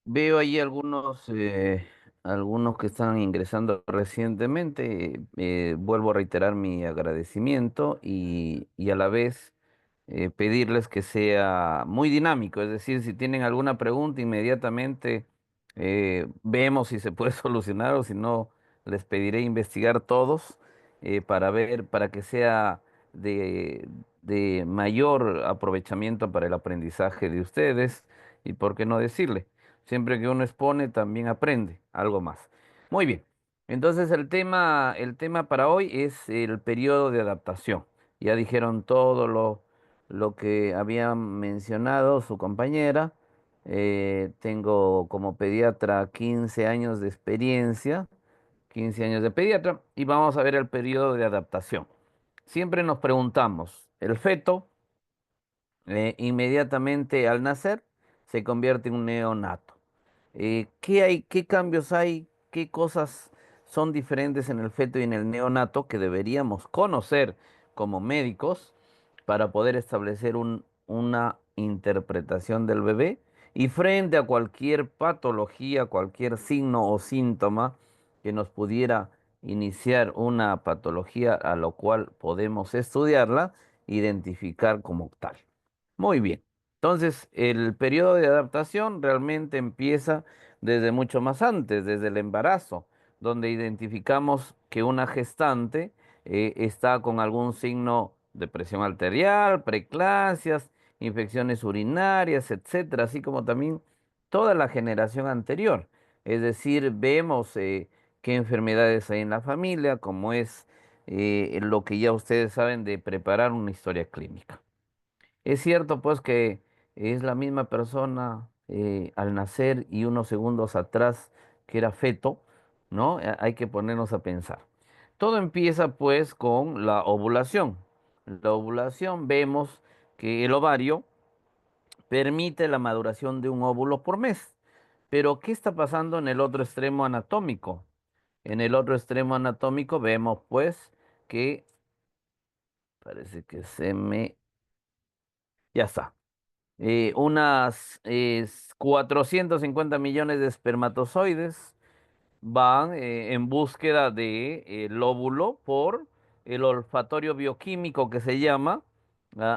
Veo ahí algunos que están ingresando recientemente. Vuelvo a reiterar mi agradecimiento y a la vez pedirles que sea muy dinámico. Es decir, si tienen alguna pregunta, inmediatamente vemos si se puede solucionar o si no, les pediré investigar todos para ver, para que sea de, de mayor aprovechamiento para el aprendizaje de ustedes y por qué no decirle. Siempre que uno expone, también aprende algo más. Muy bien. Entonces el tema para hoy es el periodo de adaptación. Ya dijeron todo lo que había mencionado su compañera. Tengo como pediatra 15 años de experiencia, 15 años de pediatra, y vamos a ver el periodo de adaptación. Siempre nos preguntamos, ¿el feto inmediatamente al nacer se convierte en un neonato? ¿Qué hay, qué cambios hay, qué cosas son diferentes en el feto y en el neonato que deberíamos conocer como médicos para poder establecer una interpretación del bebé? Y frente a cualquier patología, cualquier signo o síntoma que nos pudiera iniciar una patología a lo cual podemos estudiarla, identificar como tal. Muy bien. Entonces, el periodo de adaptación realmente empieza desde mucho más antes, desde el embarazo, donde identificamos que una gestante está con algún signo de presión arterial, preeclampsias, infecciones urinarias, etcétera, así como también toda la generación anterior. Es decir, vemos qué enfermedades hay en la familia, como es lo que ya ustedes saben de preparar una historia clínica. Es cierto, pues, que es la misma persona al nacer y unos segundos atrás que era feto, ¿no? Hay que ponernos a pensar. Todo empieza, pues, con la ovulación. La ovulación vemos que el ovario permite la maduración de un óvulo por mes. Pero, ¿qué está pasando en el otro extremo anatómico? En el otro extremo anatómico vemos, pues, que parece que Ya está. Unas 450 millones de espermatozoides van en búsqueda de el óvulo por el olfatorio bioquímico que se llama,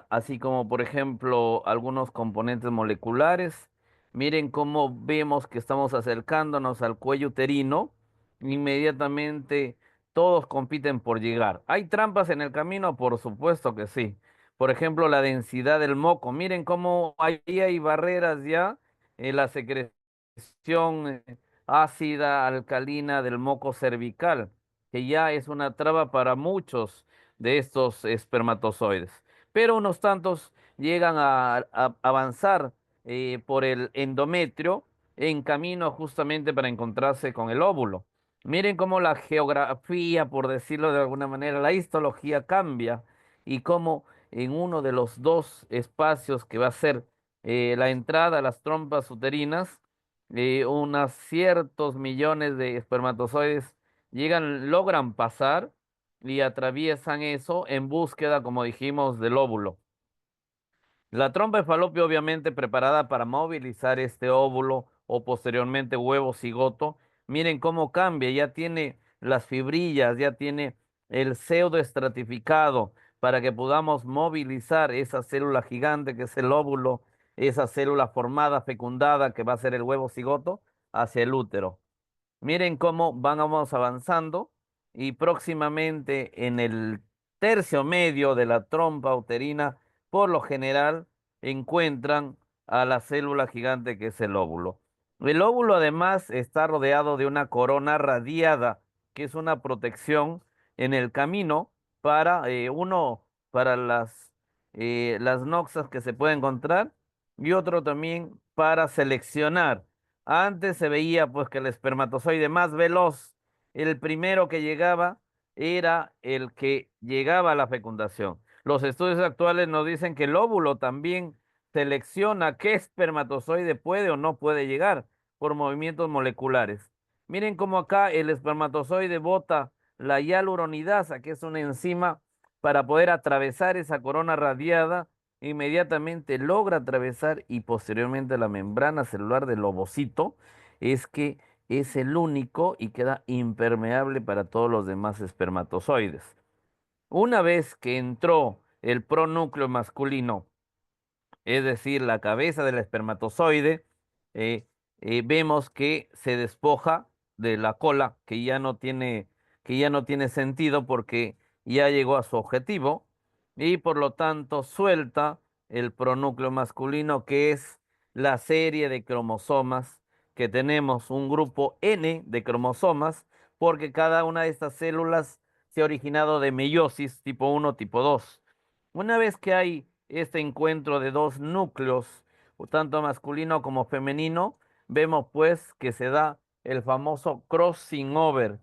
así como por ejemplo algunos componentes moleculares. Miren cómo vemos que estamos acercándonos al cuello uterino. Inmediatamente todos compiten por llegar. ¿Hay trampas en el camino? Por supuesto que sí. Por ejemplo, la densidad del moco. Miren cómo ahí hay barreras ya en la secreción ácida alcalina del moco cervical, que ya es una traba para muchos de estos espermatozoides. Pero unos tantos llegan a avanzar por el endometrio en camino justamente para encontrarse con el óvulo. Miren cómo la geografía, por decirlo de alguna manera, la histología cambia y cómo en uno de los dos espacios que va a ser la entrada a las trompas uterinas, unos ciertos millones de espermatozoides logran pasar y atraviesan eso en búsqueda, como dijimos, del óvulo. La trompa de falopio obviamente preparada para movilizar este óvulo o posteriormente huevo cigoto. Miren cómo cambia, ya tiene las fibrillas, ya tiene el pseudo estratificado para que podamos movilizar esa célula gigante que es el óvulo, esa célula formada, fecundada que va a ser el huevo cigoto hacia el útero. Miren cómo vamos avanzando y próximamente en el tercio medio de la trompa uterina, por lo general, encuentran a la célula gigante que es el óvulo. El óvulo además está rodeado de una corona radiada, que es una protección en el camino para para las noxas que se puede encontrar y otro también para seleccionar. Antes se veía pues que el espermatozoide más veloz, el primero que llegaba, era el que llegaba a la fecundación. Los estudios actuales nos dicen que el óvulo también selecciona qué espermatozoide puede o no puede llegar por movimientos moleculares. Miren cómo acá el espermatozoide bota la hialuronidasa, que es una enzima para poder atravesar esa corona radiada inmediatamente logra atravesar y posteriormente la membrana celular del ovocito, es que es el único y queda impermeable para todos los demás espermatozoides. Una vez que entró el pronúcleo masculino, es decir, la cabeza del espermatozoide, eh, vemos que se despoja de la cola, que ya no tiene sentido porque ya llegó a su objetivo y por lo tanto suelta el pronúcleo masculino, que es la serie de cromosomas que tenemos, un grupo N de cromosomas, porque cada una de estas células se ha originado de meiosis tipo 1, tipo 2. Una vez que hay este encuentro de dos núcleos, tanto masculino como femenino, vemos pues que se da el famoso crossing over.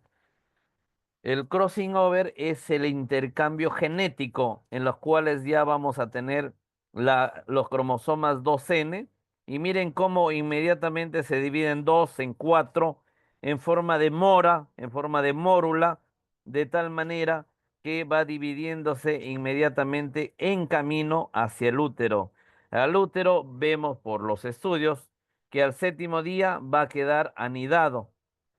El crossing over es el intercambio genético en los cuales ya vamos a tener los cromosomas 2N y miren cómo inmediatamente se dividen dos en cuatro en forma de mora, en forma de mórula, de tal manera que va dividiéndose inmediatamente en camino hacia el útero. Al útero vemos por los estudios que al séptimo día va a quedar anidado,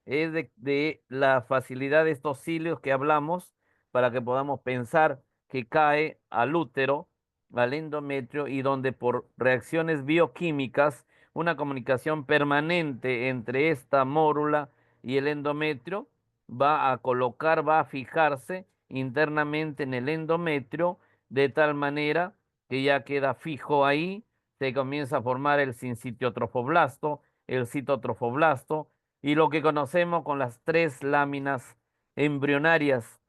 es de la facilidad de estos cilios que hablamos para que podamos pensar que cae al útero, al endometrio, y donde por reacciones bioquímicas, una comunicación permanente entre esta mórula y el endometrio va a colocar, va a fijarse internamente en el endometrio de tal manera que ya queda fijo ahí, se comienza a formar el sincitiotrofoblasto, el citotrofoblasto, y lo que conocemos con las tres láminas embrionarias,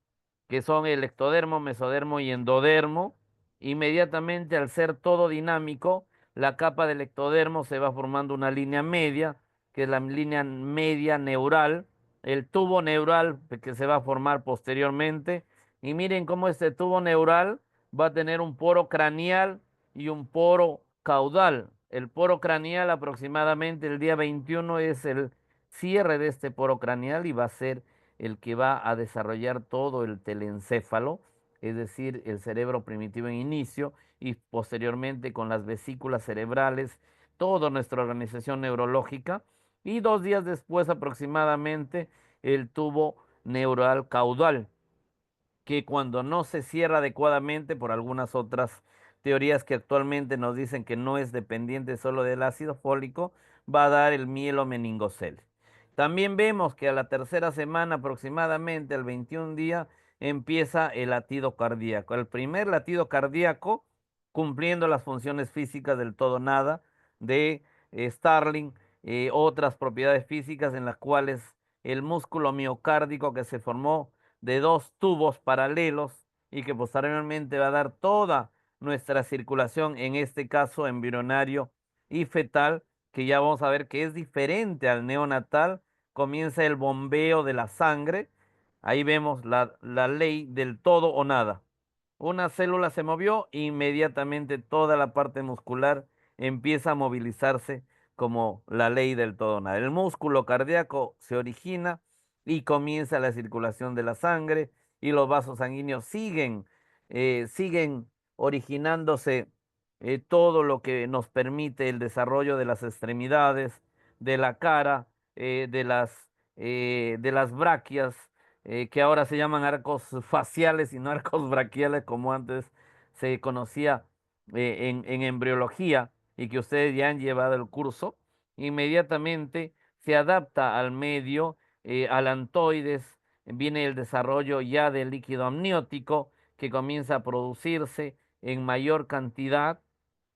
que son el ectodermo, mesodermo y endodermo. Inmediatamente, al ser todo dinámico, la capa del ectodermo se va formando una línea media, que es la línea media neural, el tubo neural que se va a formar posteriormente. Y miren cómo este tubo neural va a tener un poro craneal y un poro caudal. El poro craneal aproximadamente el día 21 es el cierre de este poro craneal y va a ser el que va a desarrollar todo el telencéfalo, es decir, el cerebro primitivo en inicio y posteriormente con las vesículas cerebrales, toda nuestra organización neurológica y 2 días después aproximadamente el tubo neural caudal, que cuando no se cierra adecuadamente por algunas otras teorías que actualmente nos dicen que no es dependiente solo del ácido fólico, va a dar el mielomeningocele. También vemos que a la tercera semana aproximadamente, al 21 día, empieza el latido cardíaco. El primer latido cardíaco cumpliendo las funciones físicas del todo nada de Starling, otras propiedades físicas en las cuales el músculo miocárdico que se formó de dos tubos paralelos y que posteriormente va a dar toda nuestra circulación, en este caso embrionario y fetal, que ya vamos a ver que es diferente al neonatal, comienza el bombeo de la sangre, ahí vemos la ley del todo o nada. Una célula se movió, inmediatamente toda la parte muscular empieza a movilizarse como la ley del todo o nada. El músculo cardíaco se origina y comienza la circulación de la sangre y los vasos sanguíneos siguen originándose, todo lo que nos permite el desarrollo de las extremidades, de la cara, de las braquias, que ahora se llaman arcos faciales y no arcos braquiales como antes se conocía en embriología y que ustedes ya han llevado el curso. Inmediatamente se adapta al medio, alantoides, viene el desarrollo ya del líquido amniótico que comienza a producirse en mayor cantidad,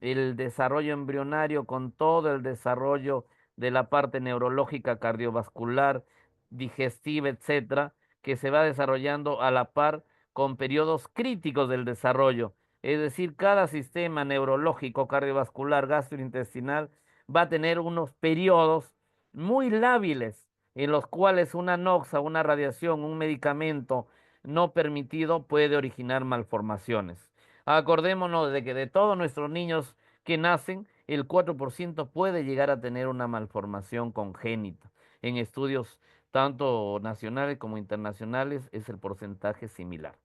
el desarrollo embrionario con todo el desarrollo de la parte neurológica, cardiovascular, digestiva, etcétera, que se va desarrollando a la par con periodos críticos del desarrollo. Es decir, cada sistema neurológico, cardiovascular, gastrointestinal va a tener unos periodos muy lábiles en los cuales una noxa, una radiación, un medicamento no permitido puede originar malformaciones. Acordémonos de que de todos nuestros niños que nacen, el 4% puede llegar a tener una malformación congénita. En estudios tanto nacionales como internacionales es el porcentaje similar.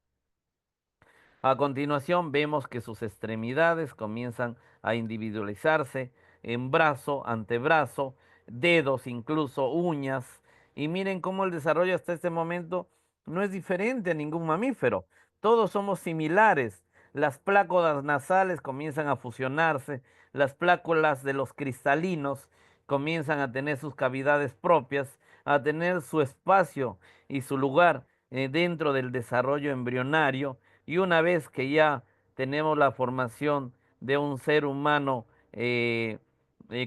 A continuación vemos que sus extremidades comienzan a individualizarse en brazo, antebrazo, dedos, incluso uñas. Y miren cómo el desarrollo hasta este momento no es diferente a ningún mamífero. Todos somos similares. Las plácodas nasales comienzan a fusionarse, las pláculas de los cristalinos comienzan a tener sus cavidades propias, a tener su espacio y su lugar dentro del desarrollo embrionario. Y una vez que ya tenemos la formación de un ser humano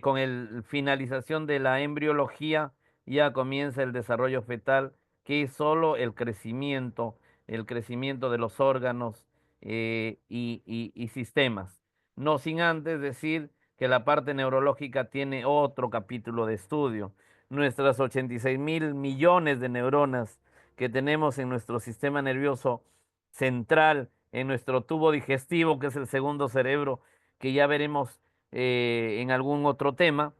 con la finalización de la embriología, ya comienza el desarrollo fetal, que es solo el crecimiento de los órganos y sistemas. No sin antes decir que la parte neurológica tiene otro capítulo de estudio. Nuestras 86.000 millones de neuronas que tenemos en nuestro sistema nervioso central, en nuestro tubo digestivo, que es el segundo cerebro, que ya veremos en algún otro tema,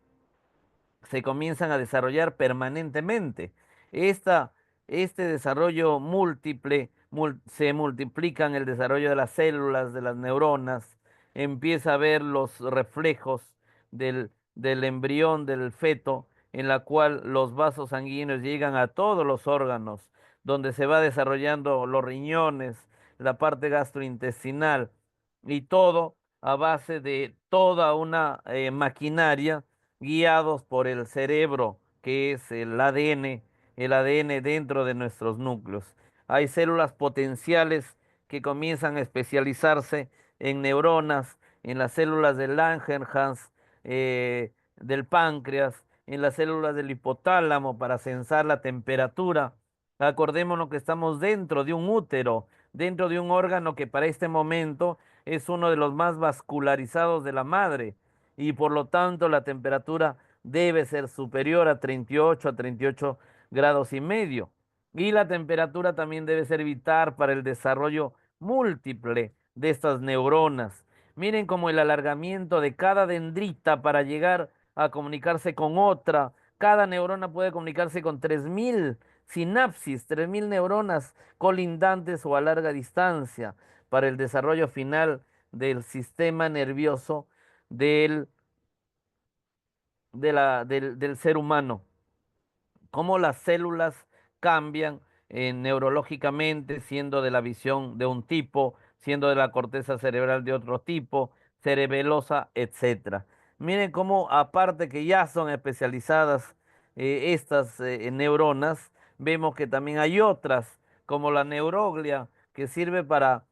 se comienzan a desarrollar permanentemente. Esta, este desarrollo múltiple se multiplica en el desarrollo de las células, de las neuronas, empieza a ver los reflejos del embrión, del feto, en la cual los vasos sanguíneos llegan a todos los órganos, donde se va desarrollando los riñones, la parte gastrointestinal y todo a base de toda una maquinaria guiados por el cerebro, que es el ADN dentro de nuestros núcleos. Hay células potenciales que comienzan a especializarse en neuronas, en las células del Langerhans, del páncreas, en las células del hipotálamo para sensar la temperatura. Acordémonos que estamos dentro de un útero, dentro de un órgano que para este momento es uno de los más vascularizados de la madre y por lo tanto la temperatura debe ser superior a 38 a 38 grados y medio. Y la temperatura también debe ser vital para el desarrollo múltiple de estas neuronas. Miren como el alargamiento de cada dendrita para llegar a comunicarse con otra. Cada neurona puede comunicarse con 3.000 sinapsis, 3.000 neuronas colindantes o a larga distancia para el desarrollo final del sistema nervioso del, del ser humano, cómo las células cambian neurológicamente, siendo de la visión de un tipo, siendo de la corteza cerebral de otro tipo, cerebelosa, etcétera. Miren cómo, aparte que ya son especializadas estas neuronas, vemos que también hay otras, como la neuroglia, que sirve para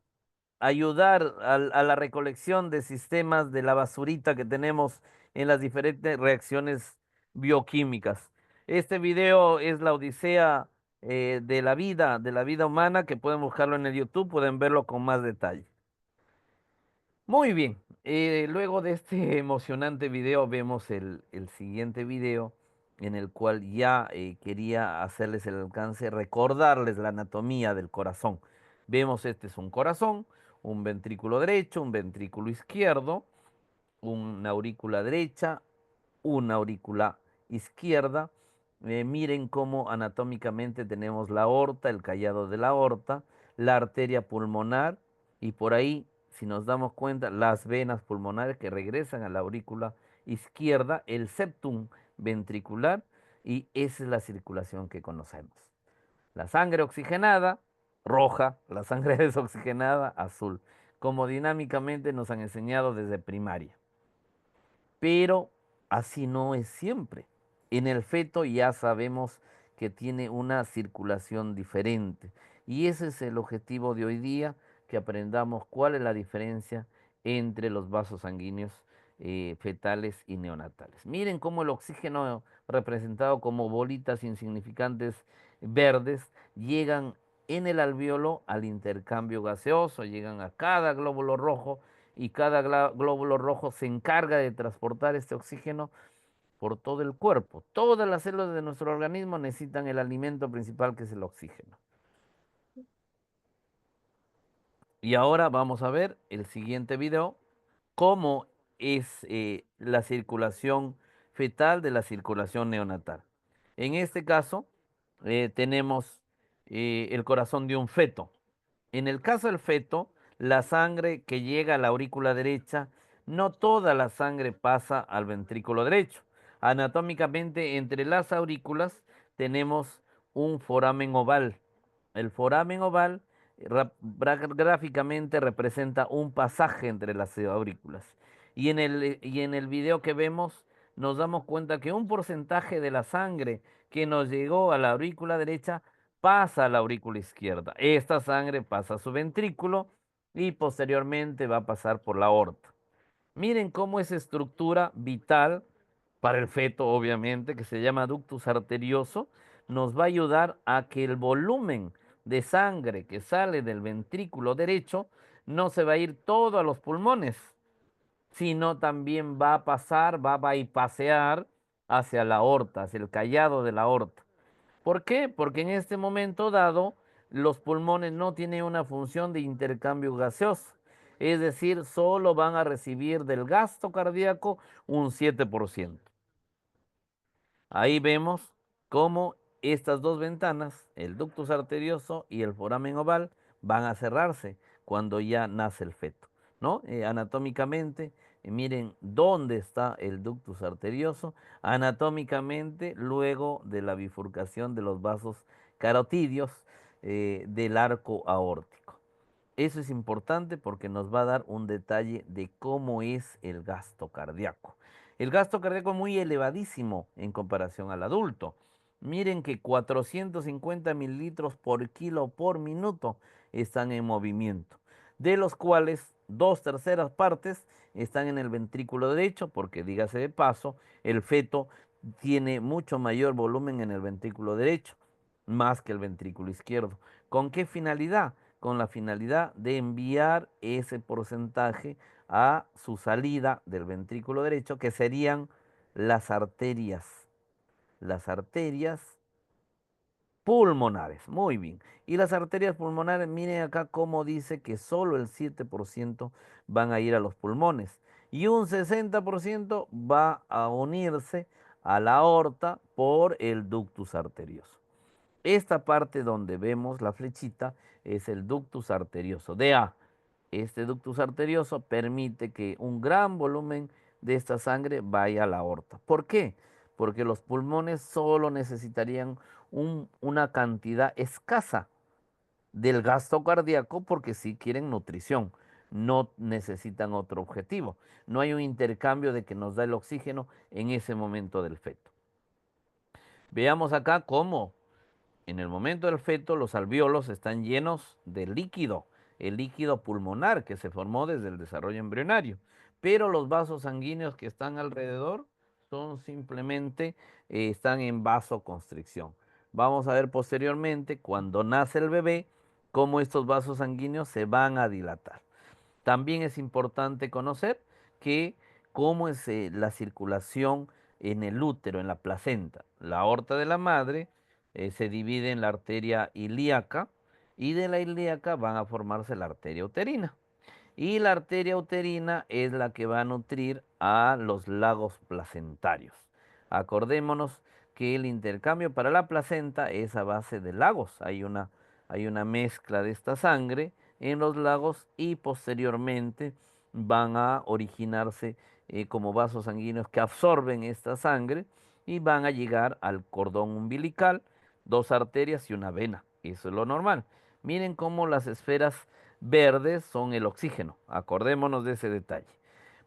ayudar a la recolección de sistemas de la basurita que tenemos en las diferentes reacciones bioquímicas. Este video es la odisea de la vida humana, que pueden buscarlo en el YouTube, pueden verlo con más detalle. Muy bien, luego de este emocionante video vemos el siguiente video en el cual ya quería hacerles el alcance, recordarles la anatomía del corazón. Vemos este es un corazón, un ventrículo derecho, un ventrículo izquierdo, una aurícula derecha, una aurícula izquierda. Miren cómo anatómicamente tenemos la aorta, el callado de la aorta, la arteria pulmonar y por ahí, si nos damos cuenta, las venas pulmonares que regresan a la aurícula izquierda, el septum ventricular y esa es la circulación que conocemos. La sangre oxigenada, roja, la sangre desoxigenada, azul, como dinámicamente nos han enseñado desde primaria. Pero así no es siempre. En el feto ya sabemos que tiene una circulación diferente. Y ese es el objetivo de hoy día, que aprendamos cuál es la diferencia entre los vasos sanguíneos fetales y neonatales. Miren cómo el oxígeno representado como bolitas insignificantes verdes llegan en el alveolo al intercambio gaseoso, llegan a cada glóbulo rojo y cada glóbulo rojo se encarga de transportar este oxígeno por todo el cuerpo. Todas las células de nuestro organismo necesitan el alimento principal, que es el oxígeno. Y ahora vamos a ver el siguiente video, cómo es la circulación fetal de la circulación neonatal. En este caso, tenemos el corazón de un feto. En el caso del feto, la sangre que llega a la aurícula derecha, no toda la sangre pasa al ventrículo derecho. Anatómicamente, entre las aurículas tenemos un foramen oval. El foramen oval gráficamente representa un pasaje entre las aurículas. Y en el video que vemos nos damos cuenta que un porcentaje de la sangre que nos llegó a la aurícula derecha pasa a la aurícula izquierda. Esta sangre pasa a su ventrículo y posteriormente va a pasar por la aorta. Miren cómo esa estructura vital para el feto, obviamente, que se llama ductus arterioso, nos va a ayudar a que el volumen de sangre que sale del ventrículo derecho no se va a ir todo a los pulmones, sino también va a pasar, va a bypassear hacia la aorta, hacia el callado de la aorta. ¿Por qué? Porque en este momento dado, los pulmones no tienen una función de intercambio gaseoso. Es decir, solo van a recibir del gasto cardíaco un 7%. Ahí vemos cómo estas dos ventanas, el ductus arterioso y el foramen oval, van a cerrarse cuando ya nace el feto, ¿no? Anatómicamente, miren dónde está el ductus arterioso, anatómicamente luego de la bifurcación de los vasos carotidios del arco aórtico. Eso es importante porque nos va a dar un detalle de cómo es el gasto cardíaco. El gasto cardíaco es muy elevadísimo en comparación al adulto. Miren que 450 mililitros por kilo por minuto están en movimiento, de los cuales 2/3 partes están en el ventrículo derecho, porque dígase de paso, el feto tiene mucho mayor volumen en el ventrículo derecho, más que el ventrículo izquierdo. ¿Con qué finalidad? Con la finalidad de enviar ese porcentaje a su salida del ventrículo derecho, que serían las arterias. Las arterias pulmonares, muy bien. Y las arterias pulmonares, miren acá cómo dice que solo el 7% van a ir a los pulmones y un 60% va a unirse a la aorta por el ductus arterioso. Esta parte donde vemos la flechita es el ductus arterioso. DA. Este ductus arterioso permite que un gran volumen de esta sangre vaya a la aorta. ¿Por qué? Porque los pulmones solo necesitarían una cantidad escasa del gasto cardíaco porque sí quieren nutrición, no necesitan otro objetivo. No hay un intercambio de que nos da el oxígeno en ese momento del feto. Veamos acá cómo en el momento del feto, los alvéolos están llenos de líquido, el líquido pulmonar que se formó desde el desarrollo embrionario. Pero los vasos sanguíneos que están alrededor son simplemente, están en vasoconstricción. Vamos a ver posteriormente, cuando nace el bebé, cómo estos vasos sanguíneos se van a dilatar. También es importante conocer que cómo es la circulación en el útero, en la placenta. La aorta de la madre se divide en la arteria ilíaca y de la ilíaca van a formarse la arteria uterina. Y la arteria uterina es la que va a nutrir a los lagos placentarios. Acordémonos que el intercambio para la placenta es a base de lagos. Hay una mezcla de esta sangre en los lagos y posteriormente van a originarse como vasos sanguíneos que absorben esta sangre y van a llegar al cordón umbilical, dos arterias y una vena. Eso es lo normal. Miren cómo las esferas verdes son el oxígeno. Acordémonos de ese detalle.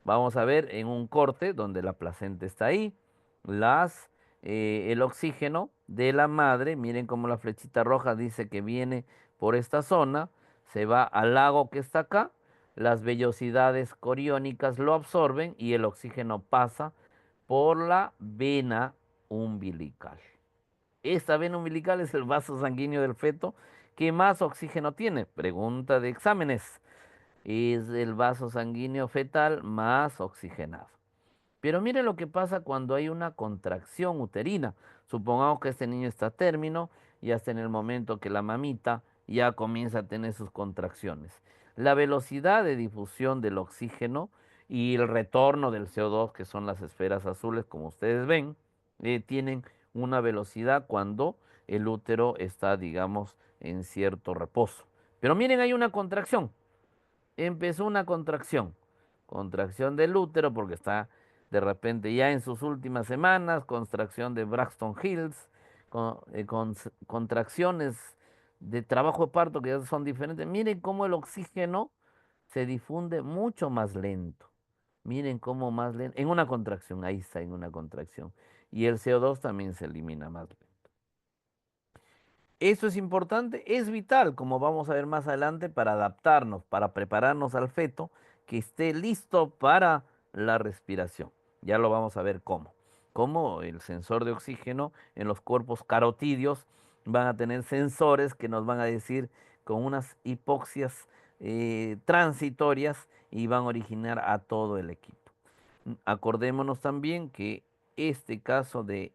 Vamos a ver en un corte donde la placenta está ahí, el oxígeno de la madre, miren cómo la flechita roja dice que viene por esta zona, se va al lago que está acá, las vellosidades coriónicas lo absorben y el oxígeno pasa por la vena umbilical. Esta vena umbilical es el vaso sanguíneo del feto que más oxígeno tiene. Pregunta de exámenes. Es el vaso sanguíneo fetal más oxigenado. Pero mire lo que pasa cuando hay una contracción uterina. Supongamos que este niño está a término y hasta en el momento que la mamita ya comienza a tener sus contracciones. La velocidad de difusión del oxígeno y el retorno del CO2, que son las esferas azules, como ustedes ven, tienen una velocidad cuando el útero está, digamos, en cierto reposo. Pero miren, hay una contracción. empezó una contracción del útero porque está de repente ya en sus últimas semanas, contracción de Braxton Hills, contracciones de trabajo de parto que ya son diferentes. Miren cómo el oxígeno se difunde mucho más lento. Miren cómo más lento. En una contracción, ahí está, en una contracción. Y el CO2 también se elimina más lento. Eso es importante, es vital, como vamos a ver más adelante, para adaptarnos, para prepararnos al feto que esté listo para la respiración. Ya lo vamos a ver cómo. Cómo el sensor de oxígeno en los cuerpos carotídeos van a tener sensores que nos van a decir con unas hipoxias transitorias y van a originar a todo el equipo. Acordémonos también que este caso de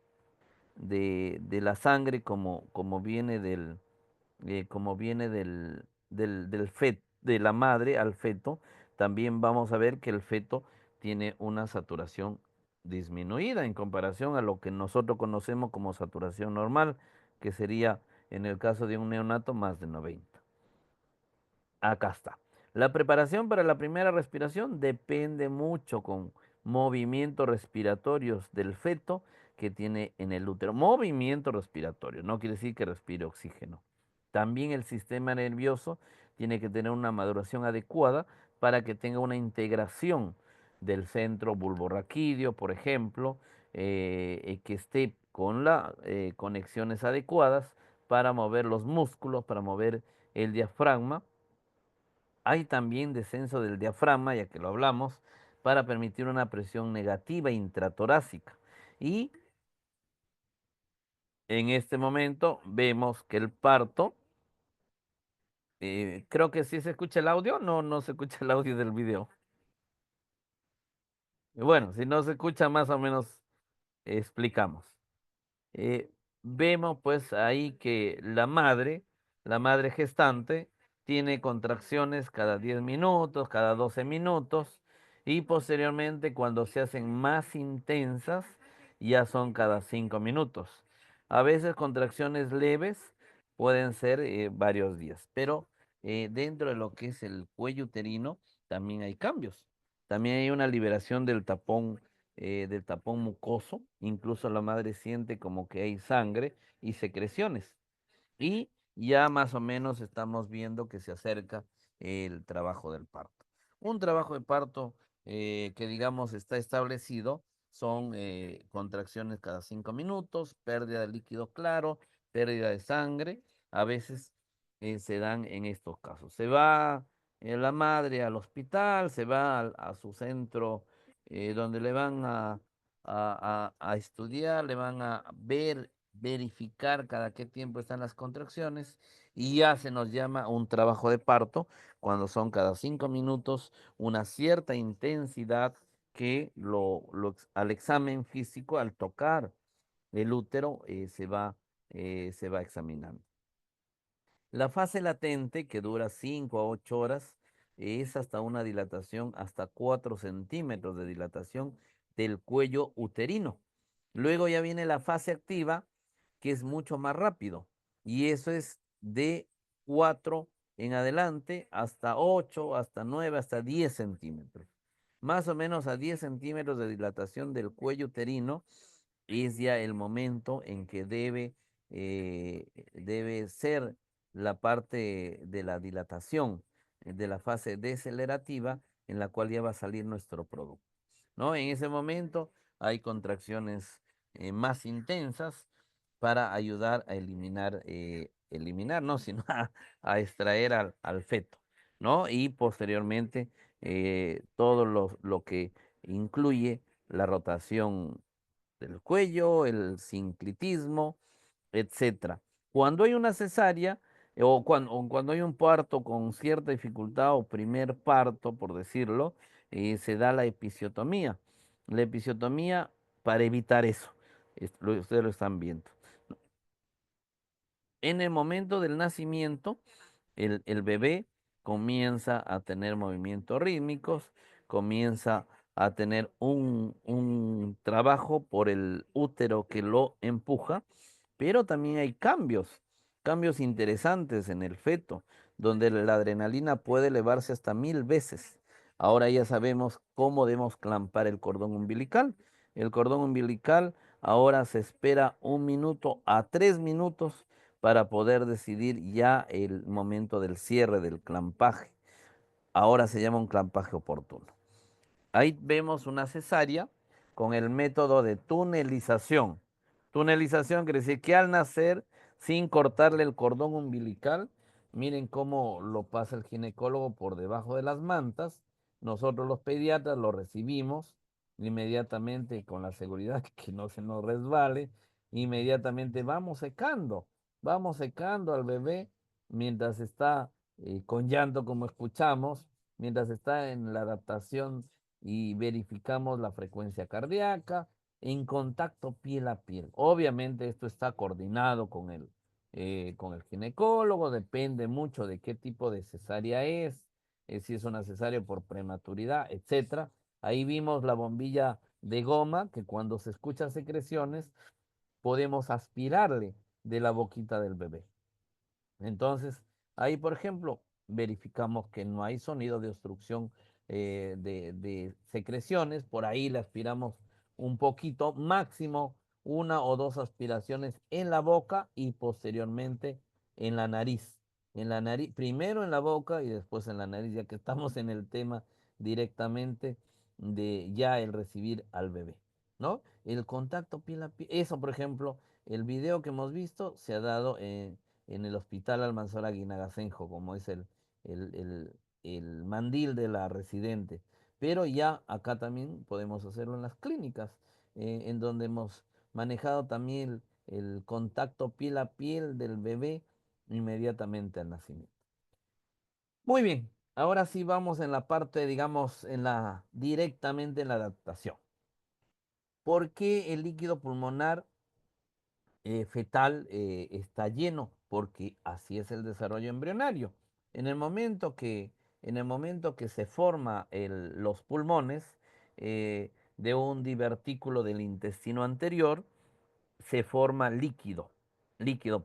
la sangre como viene de la madre al feto, también vamos a ver que el feto tiene una saturación disminuida en comparación a lo que nosotros conocemos como saturación normal, que sería en el caso de un neonato más de 90. Acá está. La preparación para la primera respiración depende mucho con movimientos respiratorios del feto que tiene en el útero. Movimiento respiratorio, no quiere decir que respire oxígeno. También el sistema nervioso tiene que tener una maduración adecuada para que tenga una integración del centro bulborraquídeo, por ejemplo, que esté con las conexiones adecuadas para mover los músculos, para mover el diafragma. Hay también descenso del diafragma, ya que lo hablamos, para permitir una presión negativa intratorácica. Y en este momento vemos que el parto, creo que sí se escucha el audio, no se escucha el audio del video. Bueno, si no se escucha, más o menos explicamos. eh, Vemos pues ahí que la madre gestante, tiene contracciones cada 10 minutos, cada 12 minutos y posteriormente cuando se hacen más intensas ya son cada 5 minutos. A veces contracciones leves pueden ser varios días, pero dentro de lo que es el cuello uterino también hay cambios. También hay una liberación del tapón mucoso, incluso la madre siente como que hay sangre y secreciones. Y ya más o menos estamos viendo que se acerca el trabajo del parto. Un trabajo de parto que digamos está establecido son contracciones cada 5 minutos, pérdida de líquido claro, pérdida de sangre. A veces se dan en estos casos. Se va la madre al hospital, se va a su centro donde le van a estudiar, le van a verificar cada qué tiempo están las contracciones y ya se nos llama un trabajo de parto cuando son cada 5 minutos una cierta intensidad que al examen físico, al tocar el útero, se va examinando. La fase latente, que dura 5 a 8 horas, es hasta una dilatación, hasta 4 centímetros de dilatación del cuello uterino. Luego ya viene la fase activa, que es mucho más rápido, y eso es de 4 en adelante hasta 8, hasta 9, hasta 10 centímetros. Más o menos a 10 centímetros de dilatación del cuello uterino es ya el momento en que debe ser la parte de la dilatación, de la fase decelerativa, en la cual ya va a salir nuestro producto, ¿no? En ese momento hay contracciones más intensas para ayudar a eliminar, no, sino a extraer al feto, ¿no? Y posteriormente todo lo que incluye la rotación del cuello, el sinclitismo, etcétera. Cuando hay una cesárea o cuando hay un parto con cierta dificultad o primer parto, por decirlo, se da la episiotomía. La episiotomía para evitar eso. Ustedes lo están viendo. En el momento del nacimiento, el bebé comienza a tener movimientos rítmicos, comienza a tener un trabajo por el útero que lo empuja, pero también hay cambios interesantes en el feto. donde la adrenalina puede elevarse hasta 1000 veces. Ahora ya sabemos cómo debemos clampar el cordón umbilical. El cordón umbilical ahora se espera 1 minuto a 3 minutos para poder decidir ya el momento del cierre del clampaje. Ahora se llama un clampaje oportuno. Ahí vemos una cesárea con el método de tunelización. Tunelización quiere decir que al nacer, sin cortarle el cordón umbilical, miren cómo lo pasa el ginecólogo por debajo de las mantas. Nosotros los pediatras lo recibimos inmediatamente con la seguridad que no se nos resbale. Inmediatamente vamos secando al bebé mientras está con llanto, como escuchamos, mientras está en la adaptación y verificamos la frecuencia cardíaca en contacto piel a piel. Obviamente esto está coordinado con el ginecólogo, depende mucho de qué tipo de cesárea es, si es una cesárea por prematuridad, etcétera. Ahí vimos la bombilla de goma que cuando se escuchan secreciones podemos aspirarle de la boquita del bebé. Entonces, ahí, por ejemplo, verificamos que no hay sonido de obstrucción de secreciones, por ahí le aspiramos un poquito, máximo 1 o 2 aspiraciones en la boca y posteriormente en la nariz. En la nariz, primero en la boca y después en la nariz, ya que estamos en el tema directamente de ya el recibir al bebé, ¿no? El contacto piel a piel, eso, por ejemplo, el video que hemos visto se ha dado en el Hospital Almanzora Guinagasenjo, como es el, el- el mandil de la residente. Pero ya acá también podemos hacerlo en las clínicas, en donde hemos manejado también el contacto piel a piel del bebé inmediatamente al nacimiento. Muy bien, ahora sí vamos en la parte, digamos, directamente en la adaptación. ¿Por qué el líquido pulmonar fetal está lleno? Porque así es el desarrollo embrionario. En el momento que, en el momento que se forma los pulmones de un divertículo del intestino anterior, se forma líquido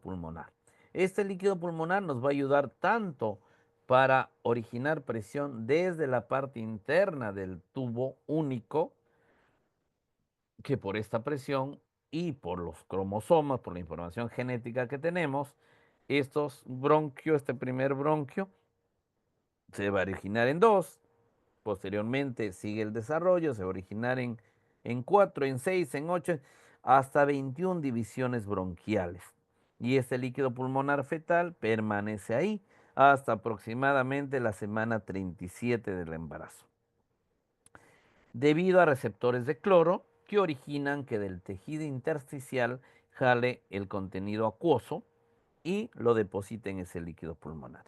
pulmonar. Este líquido pulmonar nos va a ayudar tanto para originar presión desde la parte interna del tubo único, que por esta presión y por los cromosomas, por la información genética que tenemos, este primer bronquio, se va a originar en dos, posteriormente sigue el desarrollo, se va a originar en cuatro, en seis, en ocho, hasta 21 divisiones bronquiales. Y este líquido pulmonar fetal permanece ahí hasta aproximadamente la semana 37 del embarazo, debido a receptores de cloro que originan que del tejido intersticial jale el contenido acuoso y lo deposite en ese líquido pulmonar.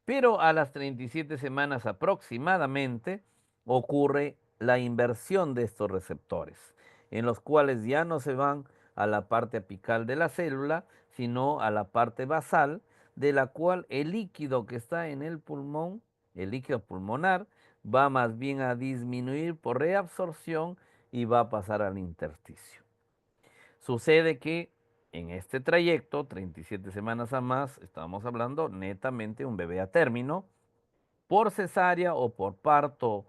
Pero a las 37 semanas aproximadamente ocurre la inversión de estos receptores, en los cuales ya no se van a la parte apical de la célula, sino a la parte basal, de la cual el líquido que está en el pulmón, el líquido pulmonar, va más bien a disminuir por reabsorción y va a pasar al intersticio. Sucede que en este trayecto, 37 semanas a más, estamos hablando netamente de un bebé a término, por cesárea o por parto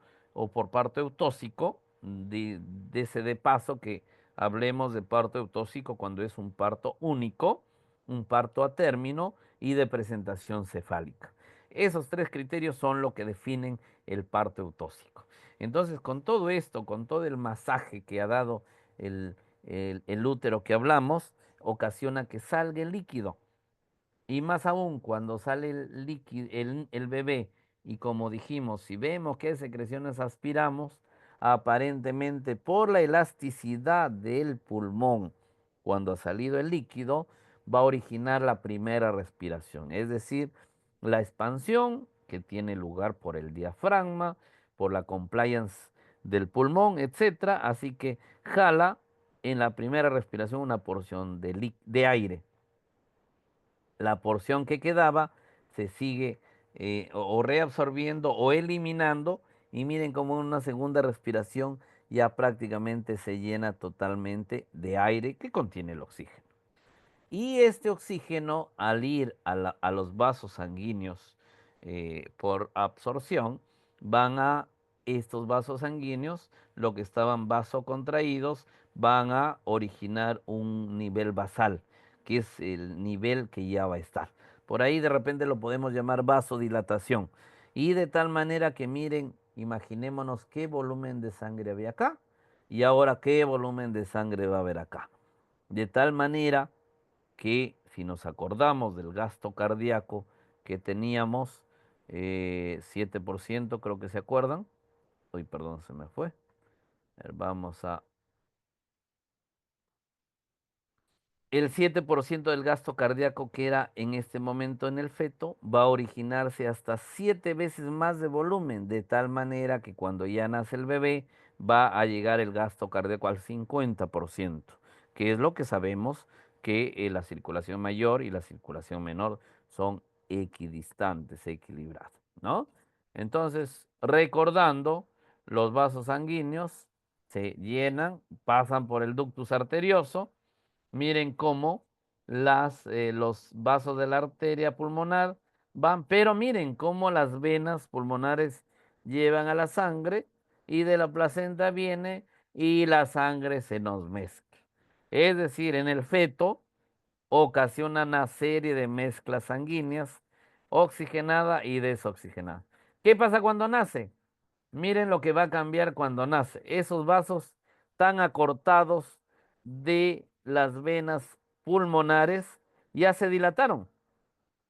eutóxico, de paso que hablemos de parto eutóxico cuando es un parto único, un parto a término y de presentación cefálica. Esos tres criterios son lo que definen el parto eutóxico. Entonces, con todo esto, con todo el masaje que ha dado el, el útero que hablamos, ocasiona que salga el líquido. Y más aún cuando sale el líquido, el bebé, y como dijimos, si vemos qué secreciones aspiramos, aparentemente por la elasticidad del pulmón, cuando ha salido el líquido, va a originar la primera respiración, es decir, la expansión que tiene lugar por el diafragma, por la compliance del pulmón, etcétera. Así que jala en la primera respiración una porción de aire. La porción que quedaba se sigue o reabsorbiendo o eliminando, y miren cómo en una segunda respiración ya prácticamente se llena totalmente de aire que contiene el oxígeno. Y este oxígeno, al ir a los vasos sanguíneos por absorción, van a estos vasos sanguíneos, lo que estaban vasocontraídos, van a originar un nivel basal, que es el nivel que ya va a estar. Por ahí de repente lo podemos llamar vasodilatación. Y de tal manera que miren, imaginémonos qué volumen de sangre había acá y ahora qué volumen de sangre va a haber acá. De tal manera que si nos acordamos del gasto cardíaco que teníamos, 7% creo que se acuerdan. Uy, perdón, se me fue. A ver, vamos a el 7% del gasto cardíaco que era en este momento en el feto va a originarse hasta 7 veces más de volumen, de tal manera que cuando ya nace el bebé va a llegar el gasto cardíaco al 50%, que es lo que sabemos que la circulación mayor y la circulación menor son equidistantes, equilibradas, ¿no? Entonces, recordando, los vasos sanguíneos se llenan, pasan por el ductus arterioso. Miren cómo los vasos de la arteria pulmonar van, pero miren cómo las venas pulmonares llevan a la sangre y de la placenta viene y la sangre se nos mezcla. Es decir, en el feto ocasiona una serie de mezclas sanguíneas, oxigenada y desoxigenada. ¿Qué pasa cuando nace? Miren lo que va a cambiar cuando nace. Esos vasos tan acortados de las venas pulmonares ya se dilataron.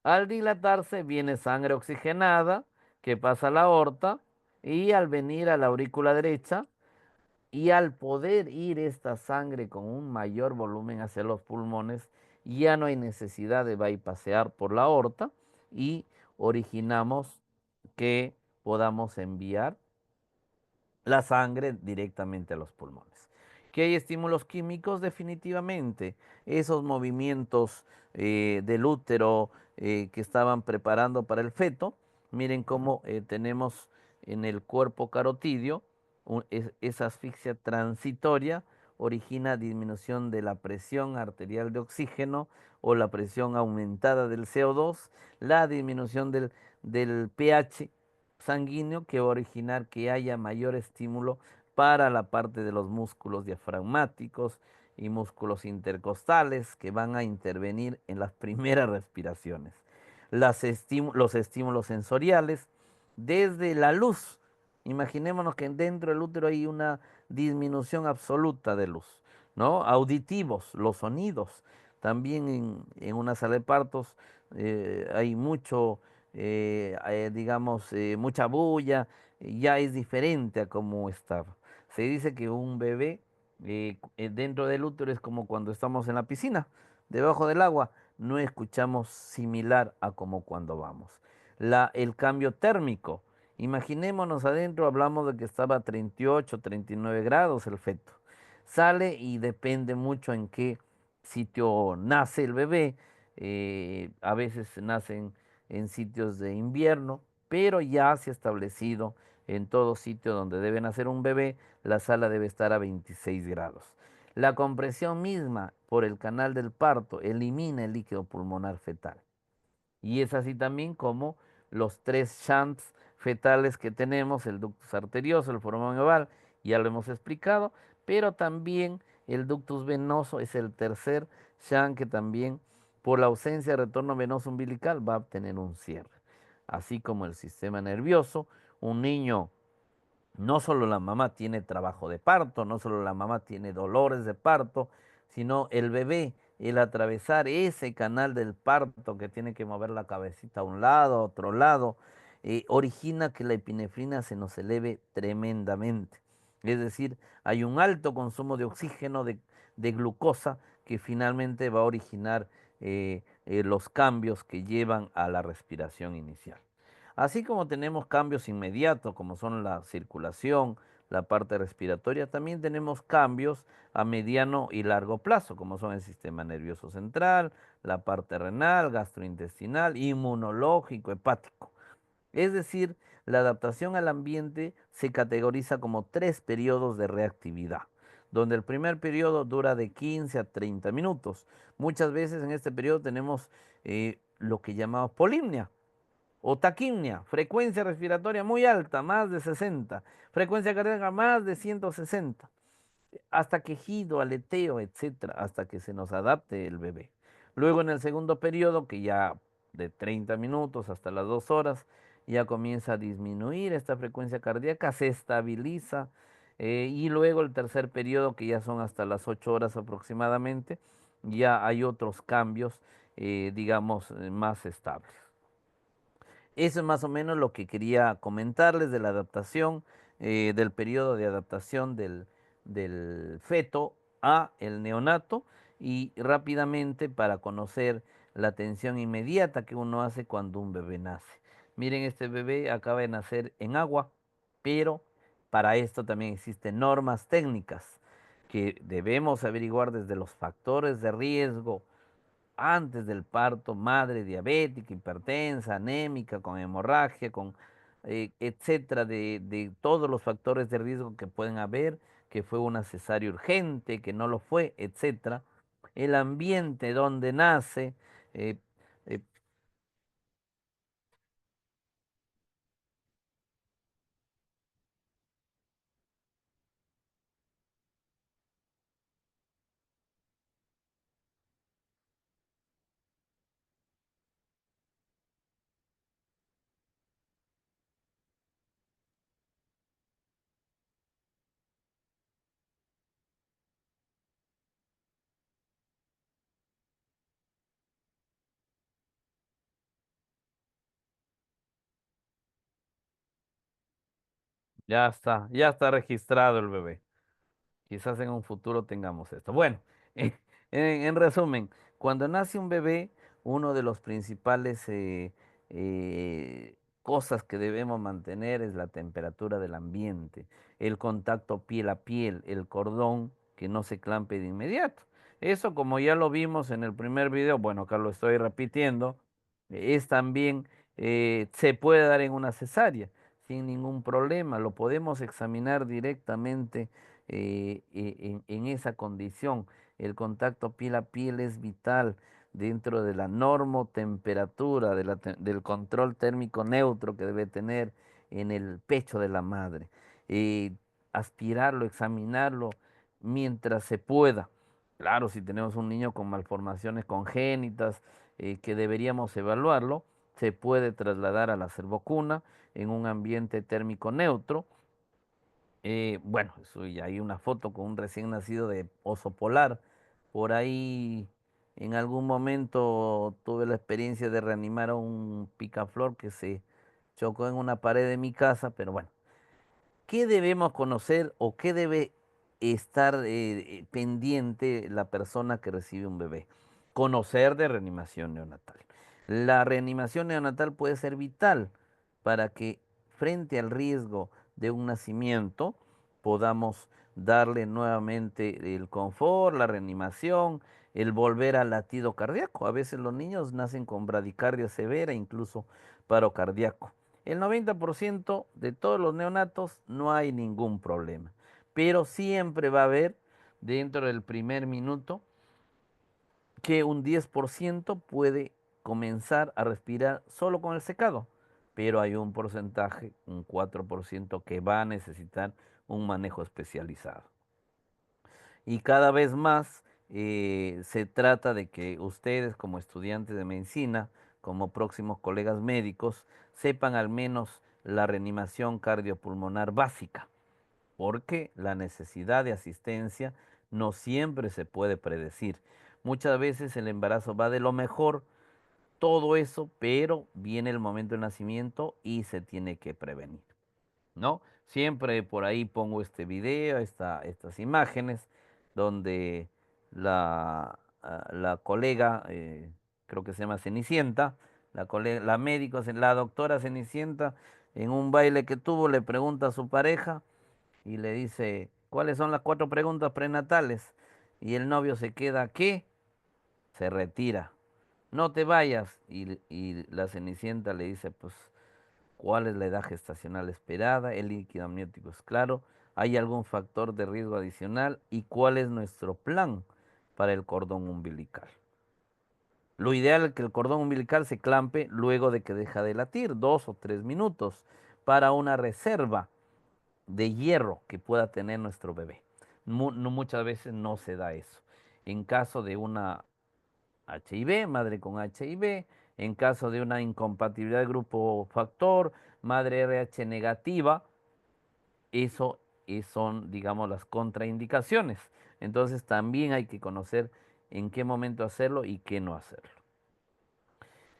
Al dilatarse viene sangre oxigenada que pasa a la aorta y al venir a la aurícula derecha y al poder ir esta sangre con un mayor volumen hacia los pulmones, ya no hay necesidad de bypassear por la aorta y originamos que podamos enviar la sangre directamente a los pulmones. ¿Que hay estímulos químicos? Definitivamente. Esos movimientos del útero que estaban preparando para el feto, miren cómo tenemos en el cuerpo carotidio esa asfixia transitoria origina disminución de la presión arterial de oxígeno o la presión aumentada del CO2, la disminución del pH sanguíneo que va a originar que haya mayor estímulo para la parte de los músculos diafragmáticos y músculos intercostales que van a intervenir en las primeras respiraciones. Los estímulos sensoriales desde la luz. Imaginémonos que dentro del útero hay una disminución absoluta de luz, ¿no? Auditivos, los sonidos. También en una sala de partos hay mucho digamos, mucha bulla, ya es diferente a cómo estaba. Se dice que un bebé dentro del útero es como cuando estamos en la piscina, debajo del agua, no escuchamos similar a como cuando vamos. El cambio térmico, imaginémonos adentro, hablamos de que estaba a 38, 39 grados el feto. Sale y depende mucho en qué sitio nace el bebé. A veces nacen en sitios de invierno, pero ya se ha establecido en todo sitio donde debe nacer un bebé, la sala debe estar a 26 grados. La compresión misma por el canal del parto elimina el líquido pulmonar fetal. Y es así también como los tres shunts fetales que tenemos, el ductus arterioso, el foramen oval, ya lo hemos explicado, pero también el ductus venoso es el tercer shunt que también por la ausencia de retorno venoso umbilical va a obtener un cierre. Así como el sistema nervioso, un niño no solo la mamá tiene trabajo de parto, no solo la mamá tiene dolores de parto, sino el bebé, el atravesar ese canal del parto que tiene que mover la cabecita a un lado, a otro lado, origina que la epinefrina se nos eleve tremendamente. Es decir, hay un alto consumo de oxígeno, de glucosa, que finalmente va a originar los cambios que llevan a la respiración inicial. Así como tenemos cambios inmediatos, como son la circulación, la parte respiratoria, también tenemos cambios a mediano y largo plazo, como son el sistema nervioso central, la parte renal, gastrointestinal, inmunológico, hepático. Es decir, la adaptación al ambiente se categoriza como tres periodos de reactividad, donde el primer periodo dura de 15 a 30 minutos. Muchas veces en este periodo tenemos lo que llamamos polimnia, O taquimia, frecuencia respiratoria muy alta, más de 60. Frecuencia cardíaca más de 160. Hasta quejido, aleteo, etcétera, hasta que se nos adapte el bebé. Luego en el segundo periodo, que ya de 30 minutos hasta las 2 horas, ya comienza a disminuir esta frecuencia cardíaca, se estabiliza. Y luego el tercer periodo, que ya son hasta las 8 horas aproximadamente, ya hay otros cambios, digamos, más estables. Eso es más o menos lo que quería comentarles de la adaptación, del periodo de adaptación del feto a el neonato y rápidamente para conocer la atención inmediata que uno hace cuando un bebé nace. Miren, este bebé acaba de nacer en agua, pero para esto también existen normas técnicas que debemos averiguar desde los factores de riesgo antes del parto, madre diabética, hipertensa, anémica, con hemorragia, con etcétera, de todos los factores de riesgo que pueden haber, que fue una cesárea urgente, que no lo fue, etcétera. El ambiente donde nace, eh, eh, ya está registrado el bebé. Quizás en un futuro tengamos esto. Bueno, en resumen, cuando nace un bebé, uno de los principales cosas que debemos mantener es la temperatura del ambiente, el contacto piel a piel, el cordón que no se clampe de inmediato. Eso, como ya lo vimos en el primer video, bueno, acá lo estoy repitiendo, es también, se puede dar en una cesárea sin ningún problema, lo podemos examinar directamente en esa condición. El contacto piel a piel es vital dentro de la normotemperatura, del control térmico neutro que debe tener en el pecho de la madre. Eh, Aspirarlo, examinarlo mientras se pueda. Claro, si tenemos un niño con malformaciones congénitas que deberíamos evaluarlo, se puede trasladar a la cervocuna en un ambiente térmico neutro. Bueno, eso y hay una foto con un recién nacido de oso polar. Por ahí en algún momento tuve la experiencia de reanimar a un picaflor que se chocó en una pared de mi casa, pero bueno, ¿qué debemos conocer o qué debe estar pendiente la persona que recibe un bebé? Conocer de reanimación neonatal. La reanimación neonatal puede ser vital para que frente al riesgo de un nacimiento podamos darle nuevamente el confort, la reanimación, el volver al latido cardíaco. A veces los niños nacen con bradicardia severa, incluso paro cardíaco. El 90% de todos los neonatos no hay ningún problema, pero siempre va a haber dentro del primer minuto que un 10% puede comenzar a respirar solo con el secado, pero hay un porcentaje, un 4% que va a necesitar un manejo especializado. Y cada vez más se trata de que ustedes como estudiantes de medicina, como próximos colegas médicos, sepan al menos la reanimación cardiopulmonar básica, porque la necesidad de asistencia no siempre se puede predecir. Muchas veces el embarazo va de lo mejor, todo eso, pero viene el momento del nacimiento y se tiene que prevenir. ¿No? Siempre por ahí pongo este video, estas imágenes, donde la colega, creo que se llama Cenicienta, la médico, la doctora Cenicienta, en un baile que tuvo, le pregunta a su pareja y le dice, ¿cuáles son las 4 preguntas prenatales? Y el novio se queda, ¿qué? Se retira. No te vayas. Y la Cenicienta le dice, pues cuál es la edad gestacional esperada, el líquido amniótico es claro, hay algún factor de riesgo adicional y cuál es nuestro plan para el cordón umbilical. Lo ideal es que el cordón umbilical se clampe luego de que deja de latir, 2 o 3 minutos, para una reserva de hierro que pueda tener nuestro bebé. No, muchas veces no se da eso. En caso de una HIV, madre con HIV, en caso de una incompatibilidad de grupo factor, madre RH negativa, eso son, digamos, las contraindicaciones. Entonces también hay que conocer en qué momento hacerlo y qué no hacerlo.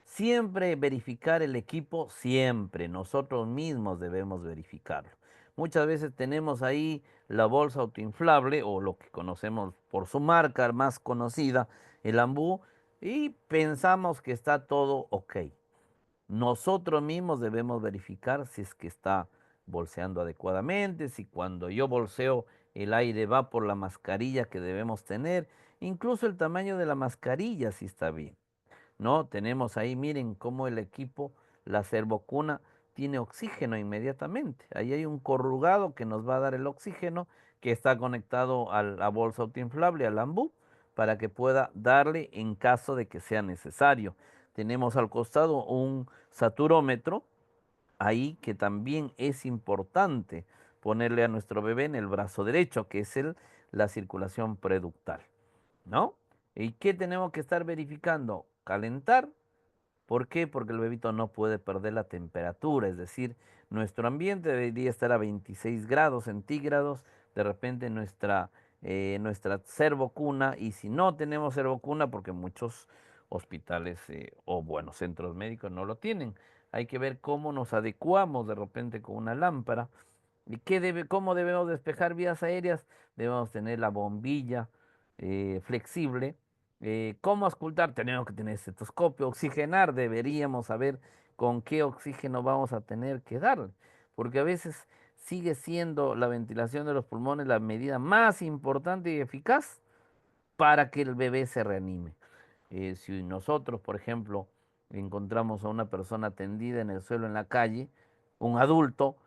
Siempre verificar el equipo, siempre. Nosotros mismos debemos verificarlo. Muchas veces tenemos ahí la bolsa autoinflable o lo que conocemos por su marca más conocida, el Ambú, y pensamos que está todo ok. Nosotros mismos debemos verificar si es que está bolseando adecuadamente, si cuando yo bolseo el aire va por la mascarilla que debemos tener, incluso el tamaño de la mascarilla si está bien. No, tenemos ahí, miren cómo el equipo, la servocuna, tiene oxígeno inmediatamente. Ahí hay un corrugado que nos va a dar el oxígeno que está conectado a la bolsa autoinflable, al ambú, para que pueda darle en caso de que sea necesario. Tenemos al costado un saturómetro, ahí que también es importante ponerle a nuestro bebé en el brazo derecho, que es la circulación preductal, ¿no? ¿Y qué tenemos que estar verificando? Calentar. ¿Por qué? Porque el bebito no puede perder la temperatura, es decir, nuestro ambiente debería estar a 26 grados centígrados, de repente nuestra servocuna, y si no tenemos servocuna, porque muchos hospitales o bueno, centros médicos no lo tienen, hay que ver cómo nos adecuamos de repente con una lámpara. ¿Y cómo debemos despejar vías aéreas? Debemos tener la bombilla flexible. ¿Cómo auscultar? Tenemos que tener estetoscopio. Oxigenar, deberíamos saber con qué oxígeno vamos a tener que darle. Porque a veces sigue siendo la ventilación de los pulmones la medida más importante y eficaz para que el bebé se reanime. Si nosotros, por ejemplo, encontramos a una persona tendida en el suelo en la calle, un adulto,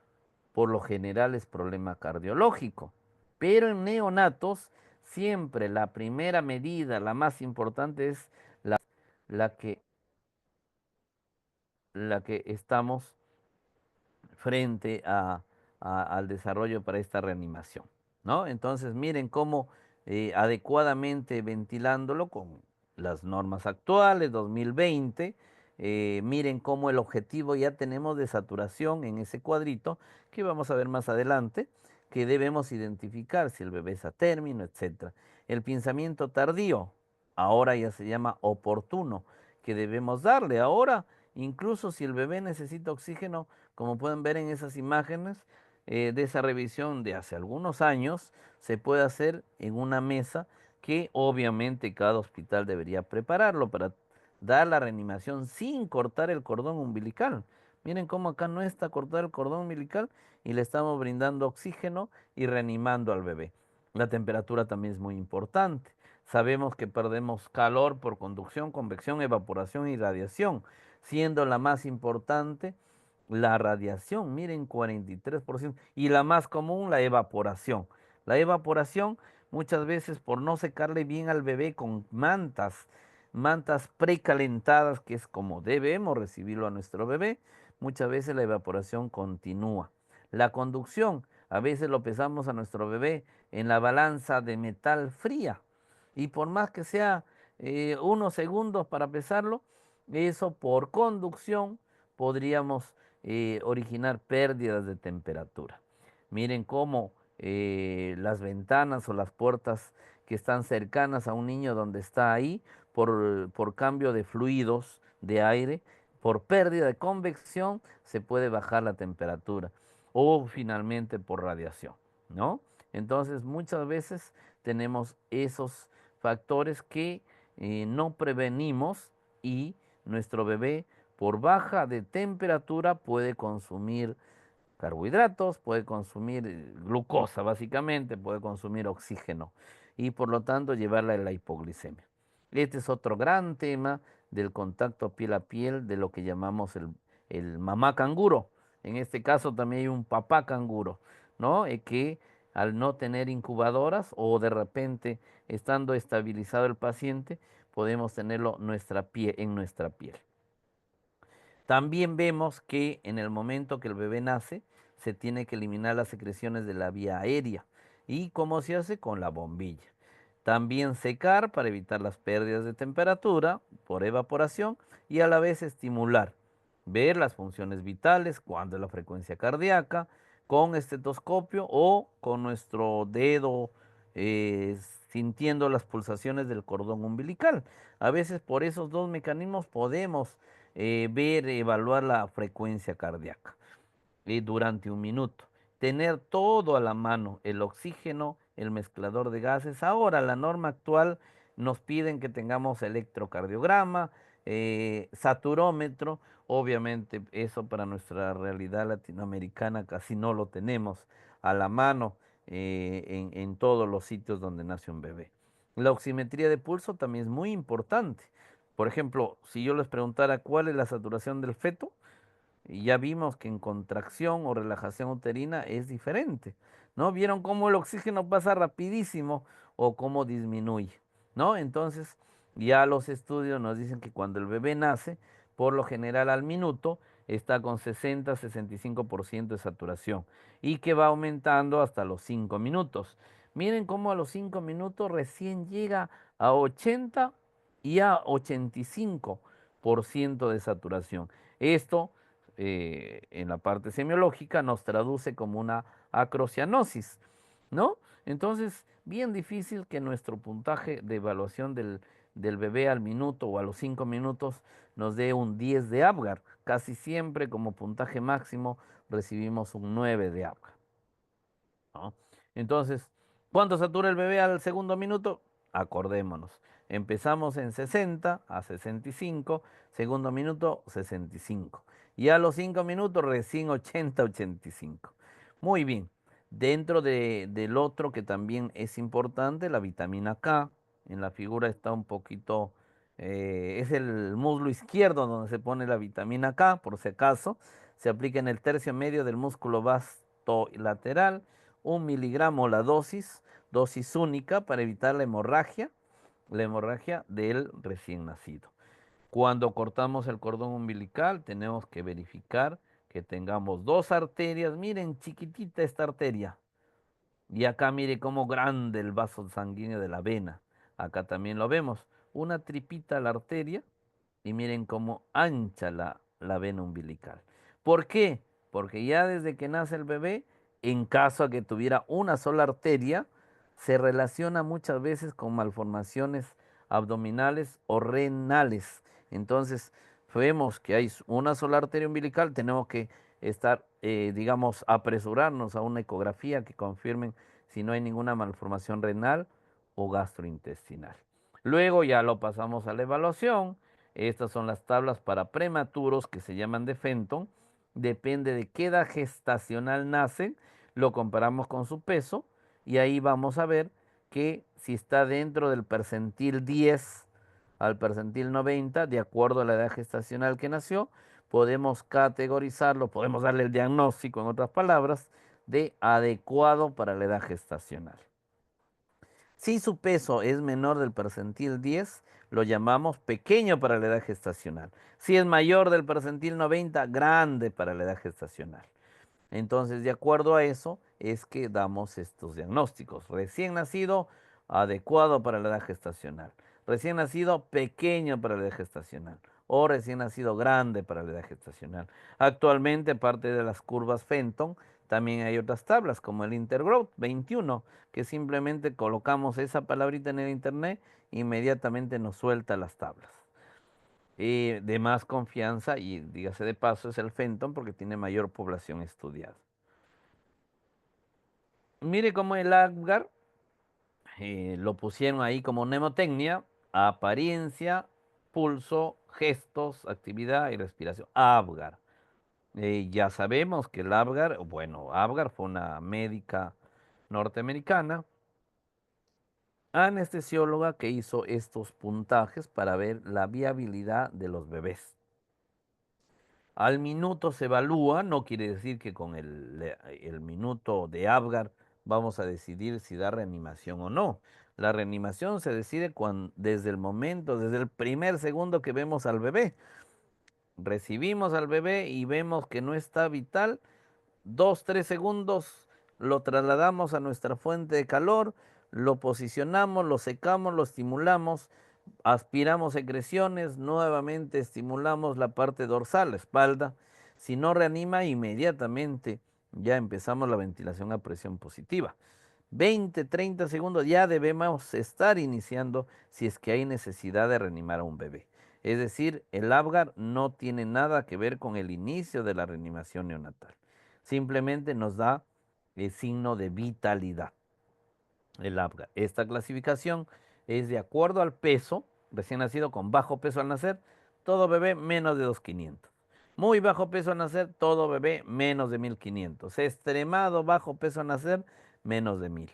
por lo general es problema cardiológico. Pero en neonatos, siempre la primera medida, la más importante, es la que, la que estamos frente al desarrollo para esta reanimación, ¿no? Entonces, miren cómo adecuadamente ventilándolo con las normas actuales, 2020, miren cómo el objetivo ya tenemos de saturación en ese cuadrito, que vamos a ver más adelante, que debemos identificar si el bebé es a término, etcétera. El pensamiento tardío, ahora ya se llama oportuno, que debemos darle. Ahora, incluso si el bebé necesita oxígeno, como pueden ver en esas imágenes de esa revisión de hace algunos años, se puede hacer en una mesa que obviamente cada hospital debería prepararlo para dar la reanimación sin cortar el cordón umbilical. Miren cómo acá no está cortado el cordón umbilical y le estamos brindando oxígeno y reanimando al bebé. La temperatura también es muy importante. Sabemos que perdemos calor por conducción, convección, evaporación y radiación, siendo la más importante la radiación, miren, 43%. Y la más común, la evaporación. La evaporación, muchas veces por no secarle bien al bebé con mantas precalentadas, que es como debemos recibirlo a nuestro bebé, muchas veces la evaporación continúa. La conducción, a veces lo pesamos a nuestro bebé en la balanza de metal fría. Y por más que sea unos segundos para pesarlo, eso por conducción podríamos originar pérdidas de temperatura. Miren cómo las ventanas o las puertas que están cercanas a un niño donde está ahí, por cambio de fluidos de aire, por pérdida de convección, se puede bajar la temperatura. O finalmente por radiación, ¿no? Entonces muchas veces tenemos esos factores que no prevenimos y nuestro bebé por baja de temperatura puede consumir carbohidratos, puede consumir glucosa básicamente, puede consumir oxígeno y por lo tanto llevarla a la hipoglicemia. Este es otro gran tema del contacto piel a piel de lo que llamamos el mamá canguro. En este caso también hay un papá canguro, ¿no? Que al no tener incubadoras o de repente estando estabilizado el paciente, podemos tenerlo en nuestra piel. También vemos que en el momento que el bebé nace, se tiene que eliminar las secreciones de la vía aérea. ¿Y cómo se hace? Con la bombilla. También secar para evitar las pérdidas de temperatura por evaporación y a la vez estimular. Ver las funciones vitales, cuándo es la frecuencia cardíaca, con estetoscopio o con nuestro dedo eh, sintiendo las pulsaciones del cordón umbilical. A veces por esos dos mecanismos podemos evaluar la frecuencia cardíaca durante un minuto. Tener todo a la mano, el oxígeno, el mezclador de gases. Ahora, la norma actual nos piden que tengamos electrocardiograma, saturómetro. Obviamente, eso para nuestra realidad latinoamericana casi no lo tenemos a la mano en todos los sitios donde nace un bebé. La oximetría de pulso también es muy importante. Por ejemplo, si yo les preguntara cuál es la saturación del feto, y ya vimos que en contracción o relajación uterina es diferente, ¿no? ¿Vieron cómo el oxígeno pasa rapidísimo o cómo disminuye, ¿no? Entonces, ya los estudios nos dicen que cuando el bebé nace, por lo general al minuto, está con 60-65% de saturación y que va aumentando hasta los 5 minutos. Miren cómo a los 5 minutos recién llega a 80 y a 85% de saturación. Esto en la parte semiológica nos traduce como una acrocianosis, ¿no? Entonces, bien difícil que nuestro puntaje de evaluación del bebé al minuto o a los 5 minutos nos dé un 10 de Apgar. Casi siempre como puntaje máximo recibimos un 9 de Apgar, ¿no? Entonces, ¿cuánto satura el bebé al segundo minuto? Acordémonos. Empezamos en 60 a 65, segundo minuto 65. Y a los 5 minutos recién 80, 85. Muy bien. Dentro del otro que también es importante, la vitamina K. En la figura está un poquito, es el muslo izquierdo donde se pone la vitamina K, por si acaso. Se aplica en el tercio medio del músculo vasto lateral 1 miligramo la dosis, dosis única para evitar la hemorragia del recién nacido. Cuando cortamos el cordón umbilical, tenemos que verificar que tengamos dos arterias. Miren, chiquitita esta arteria. Y acá mire cómo grande el vaso sanguíneo de la vena. Acá también lo vemos. Una tripita la arteria y miren cómo ancha la vena umbilical. ¿Por qué? Porque ya desde que nace el bebé, en caso de que tuviera una sola arteria, se relaciona muchas veces con malformaciones abdominales o renales. Entonces, vemos que hay una sola arteria umbilical, tenemos que estar, digamos, apresurarnos a una ecografía que confirmen si no hay ninguna malformación renal o gastrointestinal. Luego ya lo pasamos a la evaluación. Estas son las tablas para prematuros que se llaman de Fenton. Depende de qué edad gestacional nacen, lo comparamos con su peso y ahí vamos a ver que si está dentro del percentil 10 al percentil 90, de acuerdo a la edad gestacional que nació, podemos categorizarlo, podemos darle el diagnóstico, en otras palabras, de adecuado para la edad gestacional. Si su peso es menor del percentil 10, lo llamamos pequeño para la edad gestacional. Si es mayor del percentil 90, grande para la edad gestacional. Entonces, de acuerdo a eso, es que damos estos diagnósticos. Recién nacido, adecuado para la edad gestacional. Recién nacido, pequeño para la edad gestacional. O recién nacido, grande para la edad gestacional. Actualmente, aparte de las curvas Fenton, también hay otras tablas como el Intergrowth 21, que simplemente colocamos esa palabrita en el internet, inmediatamente nos suelta las tablas. De más confianza, y dígase de paso, es el Fenton porque tiene mayor población estudiada. Mire cómo el Apgar lo pusieron ahí como mnemotecnia: apariencia, pulso, gestos, actividad y respiración. Apgar. Ya sabemos que el Apgar, bueno, Apgar fue una médica norteamericana, anestesióloga, que hizo estos puntajes para ver la viabilidad de los bebés. Al minuto se evalúa, no quiere decir que con el minuto de Apgar vamos a decidir si da reanimación o no. La reanimación se decide desde el momento, desde el primer segundo que vemos al bebé. Recibimos al bebé y vemos que no está vital, 2, 3 segundos lo trasladamos a nuestra fuente de calor, lo posicionamos, lo secamos, lo estimulamos, aspiramos secreciones, nuevamente estimulamos la parte dorsal, la espalda. Si no reanima, inmediatamente ya empezamos la ventilación a presión positiva. 20, 30 segundos ya debemos estar iniciando si es que hay necesidad de reanimar a un bebé. Es decir, el Apgar no tiene nada que ver con el inicio de la reanimación neonatal. Simplemente nos da el signo de vitalidad, el Apgar. Esta clasificación es de acuerdo al peso, recién nacido con bajo peso al nacer, todo bebé menos de 2.500. Muy bajo peso al nacer, todo bebé menos de 1.500. Extremado bajo peso al nacer, menos de 1.000.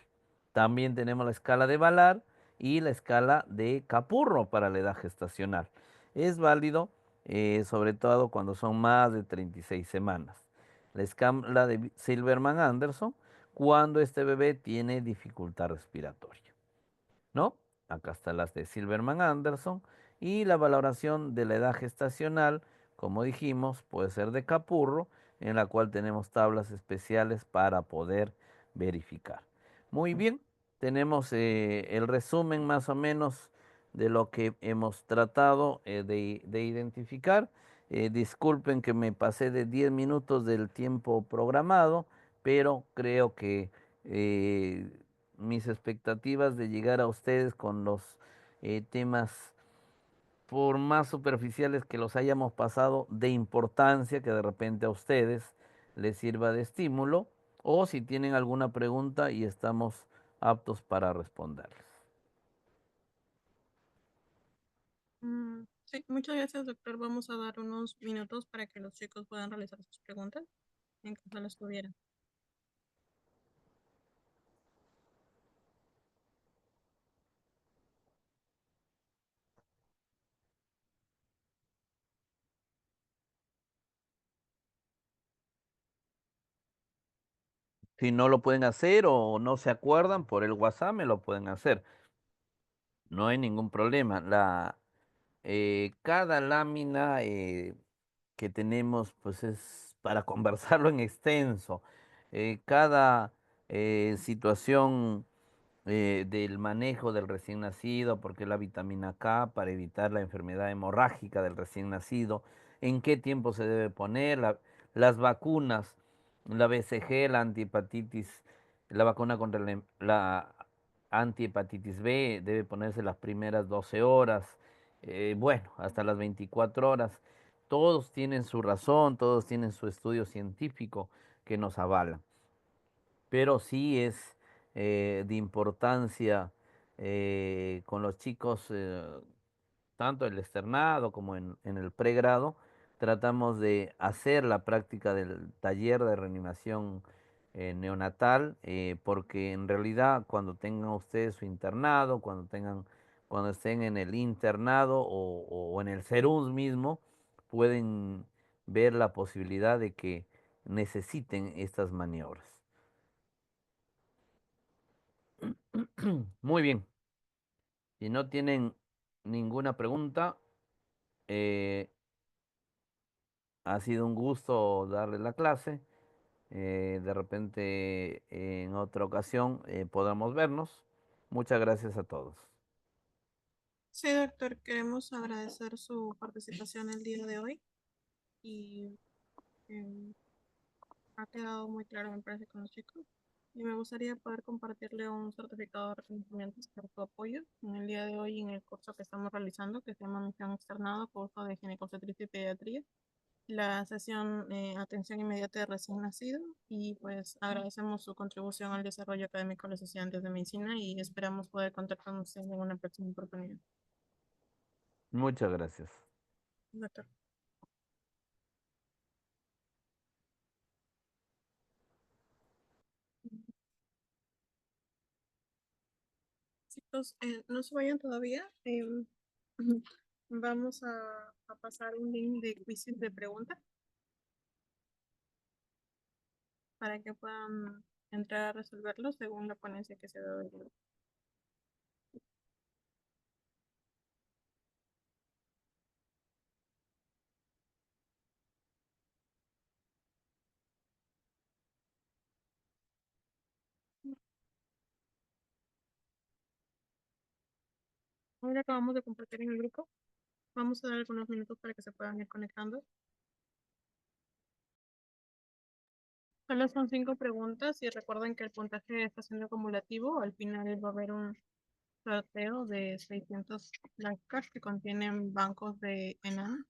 También tenemos la escala de Valar y la escala de Capurro para la edad gestacional. Es válido sobre todo cuando son más de 36 semanas. La escala de Silverman-Anderson cuando este bebé tiene dificultad respiratoria, ¿no? Acá están las de Silverman Anderson y la valoración de la edad gestacional, como dijimos, puede ser de Capurro, en la cual tenemos tablas especiales para poder verificar. Muy bien, tenemos el resumen más o menos de lo que hemos tratado de identificar. Disculpen que me pasé de 10 minutos del tiempo programado, pero creo que eh, mis expectativas de llegar a ustedes con los temas, por más superficiales que los hayamos pasado, de importancia, que de repente a ustedes les sirva de estímulo, o si tienen alguna pregunta y estamos aptos para responderles. Sí, muchas gracias, doctor. Vamos a dar unos minutos para que los chicos puedan realizar sus preguntas en caso las tuvieran. Si no lo pueden hacer o no se acuerdan por el WhatsApp, me lo pueden hacer. No hay ningún problema. Cada lámina que tenemos, pues es para conversarlo en extenso. Cada situación del manejo del recién nacido, porque la vitamina K para evitar la enfermedad hemorrágica del recién nacido, en qué tiempo se debe poner, las vacunas, la BCG, la antihepatitis, la vacuna contra la antihepatitis B debe ponerse las primeras 12 horas, bueno, hasta las 24 horas. Todos tienen su razón, todos tienen su estudio científico que nos avala, pero sí es de importancia con los chicos, tanto el externado como en el pregrado, tratamos de hacer la práctica del taller de reanimación neonatal, porque en realidad cuando tengan ustedes su internado, cuando estén en el internado o en el CERUNS mismo, pueden ver la posibilidad de que necesiten estas maniobras. Muy bien. Si no tienen ninguna pregunta, eh, ha sido un gusto darles la clase. De repente en otra ocasión podamos vernos. Muchas gracias a todos. Sí, doctor, queremos agradecer su participación el día de hoy y eh, ha quedado muy claro, me parece, con los chicos. Y me gustaría poder compartirle un certificado de reconocimiento por su apoyo en el día de hoy en el curso que estamos realizando, que se llama Misión Externado, curso de Ginecobstetricia y Pediatría. La sesión Atención Inmediata de Recién Nacido y pues agradecemos su contribución al desarrollo académico de los estudiantes de medicina y esperamos poder contar con usted en una próxima oportunidad. Muchas gracias. Doctor. Chicos, no se vayan todavía. Vamos a pasar un link de quizzes de preguntas para que puedan entrar a resolverlos según la ponencia que se da hoy. Ahora acabamos de compartir en el grupo. Vamos a dar algunos minutos para que se puedan ir conectando. Solo son 5 preguntas y recuerden que el puntaje está siendo acumulativo. Al final va a haber un sorteo de 600 placas que contienen bancos de ENAM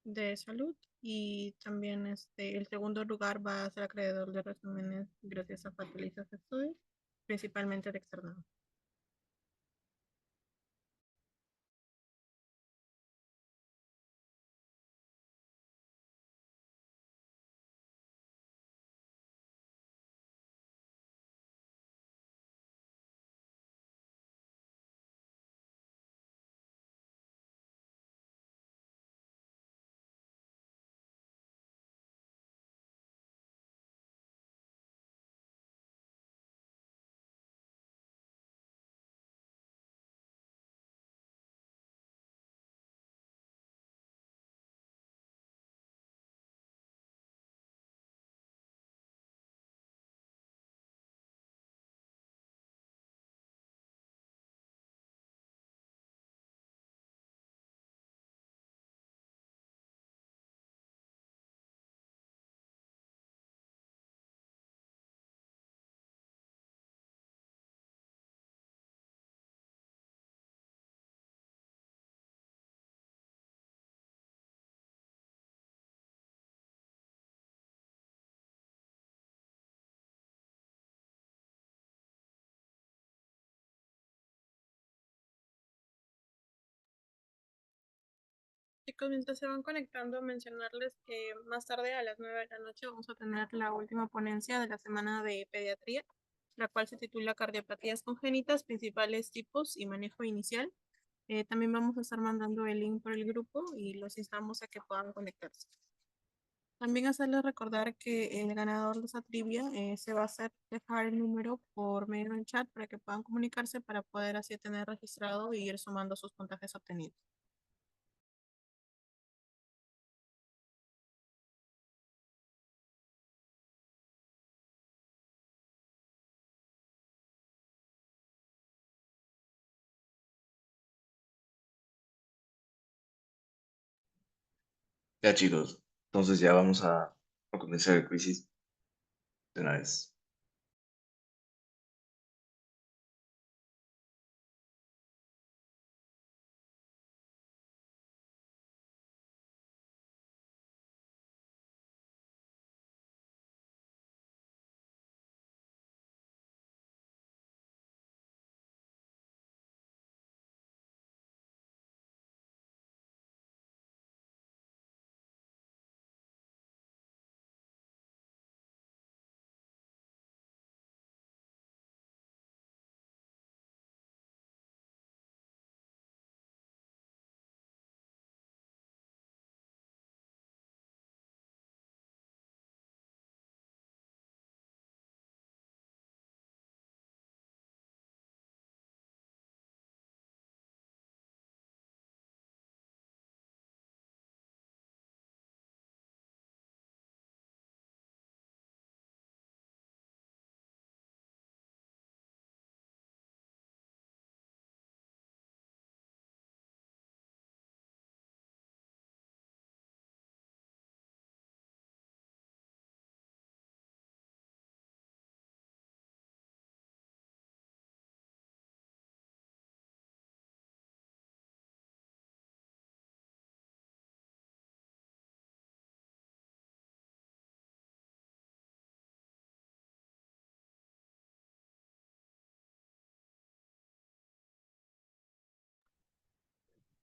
de salud y también el segundo lugar va a ser acreedor de resúmenes gracias a Fatalizas Estudios, principalmente de externado. Chicos, mientras se van conectando, mencionarles que más tarde a las 9 de la noche vamos a tener la última ponencia de la semana de pediatría, la cual se titula Cardiopatías congénitas, principales tipos y manejo inicial. También vamos a estar mandando el link por el grupo y los instamos a que puedan conectarse. También hacerles recordar que el ganador de esa trivia se va a hacer dejar el número por medio del chat para que puedan comunicarse para poder así tener registrado y ir sumando sus puntajes obtenidos. Ya chicos, entonces ya vamos a comenzar el quiz de una vez.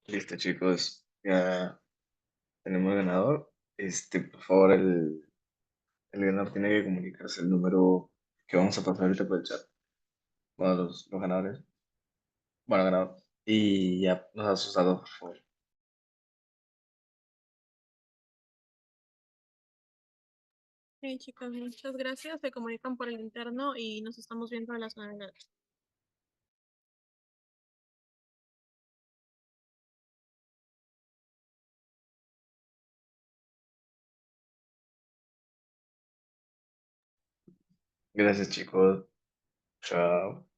Listo chicos, ya tenemos ganador. Por favor, el ganador tiene que comunicarse el número que vamos a pasar ahorita por el chat. Bueno, los ganadores. Bueno, ganador. Y ya nos da sus datos, por favor. Sí, chicos, muchas gracias. Se comunican por el interno y nos estamos viendo a las 9 de la noche. Gracias chicos. Chao.